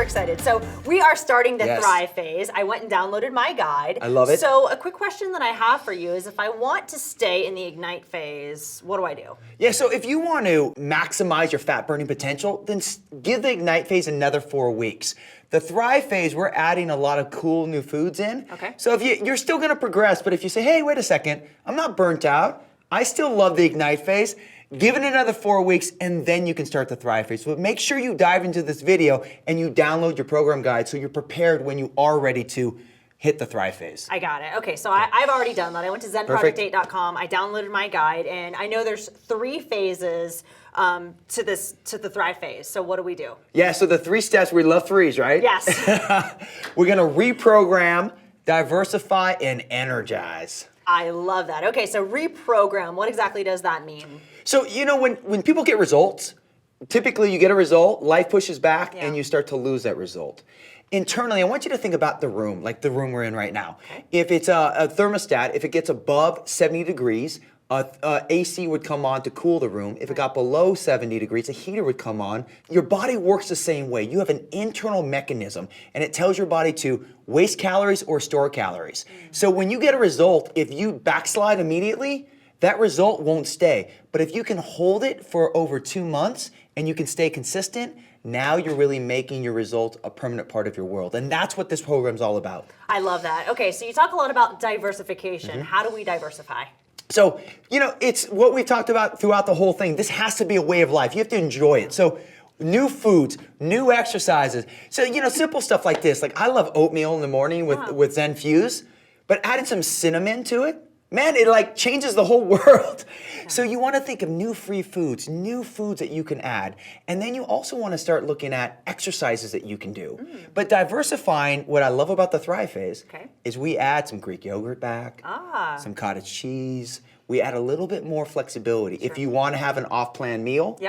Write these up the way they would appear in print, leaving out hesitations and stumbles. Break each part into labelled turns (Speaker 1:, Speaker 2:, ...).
Speaker 1: excited. So we are starting the
Speaker 2: Yes.
Speaker 1: Thrive phase. I went and downloaded my guide.
Speaker 2: I love it.
Speaker 1: So a quick question that I have for you is if I want to stay in the Ignite phase, what do I do?
Speaker 2: Yeah, so if you want to maximize your fat burning potential, then give the Ignite phase another 4 weeks. The Thrive phase, we're adding a lot of cool new foods in.
Speaker 1: Okay.
Speaker 2: So if you're still gonna progress, but if you say, hey, wait a second, I'm not burnt out, I still love the Ignite phase, give it another 4 weeks and then you can start the Thrive phase. So make sure you dive into this video and you download your program guide so you're prepared when you are ready to hit the Thrive phase.
Speaker 1: I got it. Okay, so I've already done that. I went to zenproject8.com, I downloaded my guide, and I know there's 3 phases to the Thrive phase. So what do we do?
Speaker 2: Yeah, so the 3 steps, we love 3s, right?
Speaker 1: Yes.
Speaker 2: We're gonna reprogram, diversify, and energize.
Speaker 1: I love that. Okay, so reprogram, what exactly does that mean?
Speaker 2: So, you know, when people get results, typically you get a result, life pushes back,
Speaker 1: Yeah.
Speaker 2: and you start to lose that result. Internally, I want you to think about the room, like the room we're in right now.
Speaker 1: Okay.
Speaker 2: If it's a thermostat, if it gets above 70 degrees, AC would come on to cool the room. If it got below 70 degrees, a heater would come on. Your body works the same way. You have an internal mechanism, and it tells your body to waste calories or store calories. So when you get a result, if you backslide immediately, that result won't stay. But if you can hold it for over 2 months and you can stay consistent, now you're really making your result a permanent part of your world. And that's what this program's all about.
Speaker 1: I love that. Okay, so you talk a lot about diversification.
Speaker 2: Mm-hmm.
Speaker 1: How do we diversify?
Speaker 2: So, you know, it's what we've talked about throughout the whole thing. This has to be a way of life. You have to enjoy it. So, new foods, new exercises. So, you know, simple stuff like this. Like, I love oatmeal in the morning with Zen Fuse, but adding some cinnamon to it, man, it like changes the whole world. So you want to think of new foods that you can add. And then you also want to start looking at exercises that you can do. But diversifying, what I love about the Thrive phase is we add some Greek yogurt back, some cottage cheese. We add a little bit more flexibility. If you want to have an off-plan meal,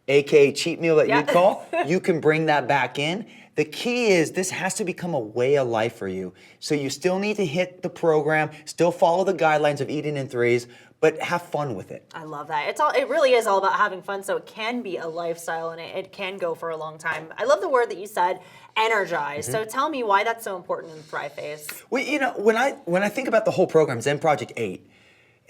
Speaker 2: aka cheat meal that you'd call, you can bring that back in. The key is this has to become a way of life for you. So you still need to hit the program, still follow the guidelines of eating in 3s, but have fun with it.
Speaker 1: I love that. It really is all about having fun, so it can be a lifestyle and it can go for a long time. I love the word that you said, energize. So tell me why that's so important in the Thrive phase.
Speaker 2: Well, you know, when I think about the whole program, Zen Project 8,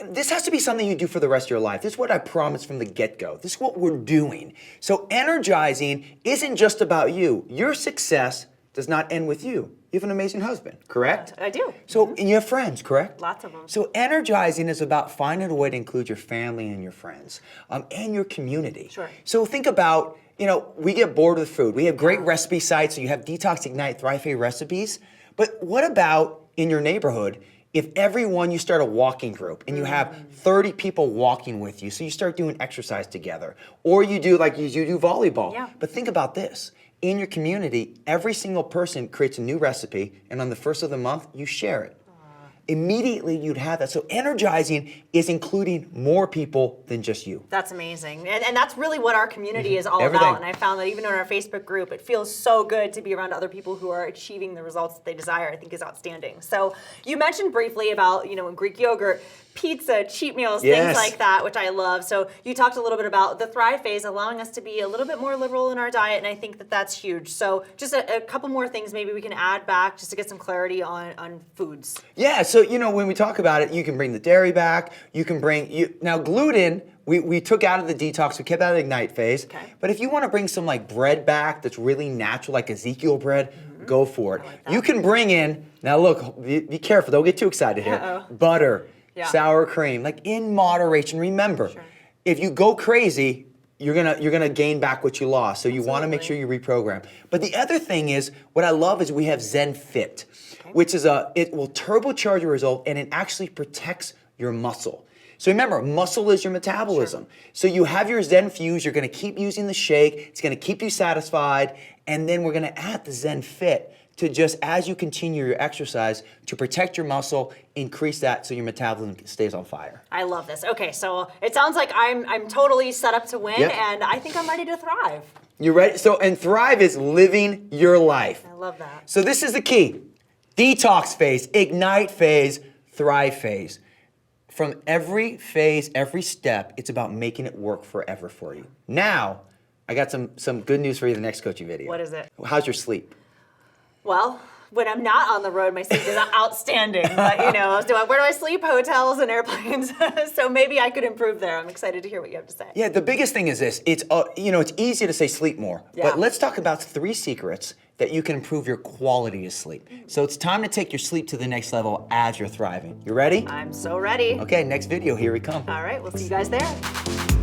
Speaker 2: this has to be something you do for the rest of your life. This is what I promised from the get-go. This is what we're doing. So energizing isn't just about you. Your success does not end with you. You have an amazing husband, correct?
Speaker 1: I do.
Speaker 2: So, and you have friends, correct?
Speaker 1: Lots of them.
Speaker 2: So energizing is about finding a way to include your family and your friends, and your community.
Speaker 1: Sure.
Speaker 2: So think about, you know, we get bored with food. We have great recipe sites, so you have Detox, Ignite, Thrive Phase recipes. But what about in your neighborhood? If everyone, you start a walking group and you have 30 people walking with you, so you start doing exercise together, or you do like you do volleyball.
Speaker 1: Yeah.
Speaker 2: But think about this. In your community, every single person creates a new recipe, and on the first of the month, you share it. Immediately you'd have that. So energizing is including more people than just you.
Speaker 1: That's amazing. And that's really what our community is all about. And I found that even in our Facebook group, it feels so good to be around other people who are achieving the results that they desire. I think is outstanding. So you mentioned briefly about, you know, Greek yogurt, pizza, cheat meals, things like that, which I love. So you talked a little bit about the Thrive phase, allowing us to be a little bit more liberal in our diet, and I think that that's huge. So just a couple more things maybe we can add back just to get some clarity on foods.
Speaker 2: Yeah, so you know, when we talk about it, you can bring the dairy back, you can bring, now gluten, we took out of the detox, we kept out of the Ignite phase, but if you want to bring some like bread back that's really natural, like Ezekiel bread, go for it.
Speaker 1: Like
Speaker 2: you can bring in, now look, be careful, don't get too excited here, butter, sour cream, like in moderation. Remember, if you go crazy, you're gonna gain back what you lost. So you want to make sure you reprogram. But the other thing is, what I love is we have Zen Fit, which is it will turbocharge your result and it actually protects your muscle. So remember, muscle is your metabolism. So you have your Zen Fuse, you're gonna keep using the shake, it's gonna keep you satisfied, and then we're gonna add the Zen Fit to just, as you continue your exercise, to protect your muscle, increase that so your metabolism stays on fire.
Speaker 1: I love this. Okay, so it sounds like I'm totally set up to win, and I think I'm ready to thrive.
Speaker 2: You ready? So, and Thrive is living your life.
Speaker 1: I love that.
Speaker 2: So this is the key. Detox phase, Ignite phase, Thrive phase. From every phase, every step, it's about making it work forever for you. Now, I got some good news for you in the next coaching video.
Speaker 1: What is it?
Speaker 2: How's your sleep?
Speaker 1: Well, when I'm not on the road, my sleep is outstanding. But where do I sleep? Hotels and airplanes. So maybe I could improve there. I'm excited to hear what you have to say.
Speaker 2: Yeah, the biggest thing is this. It's it's easy to say sleep more, but let's talk about 3 secrets that you can improve your quality of sleep. So it's time to take your sleep to the next level as you're thriving. You ready?
Speaker 1: I'm so ready.
Speaker 2: Okay, next video, here we come.
Speaker 1: All right, we'll see you guys there.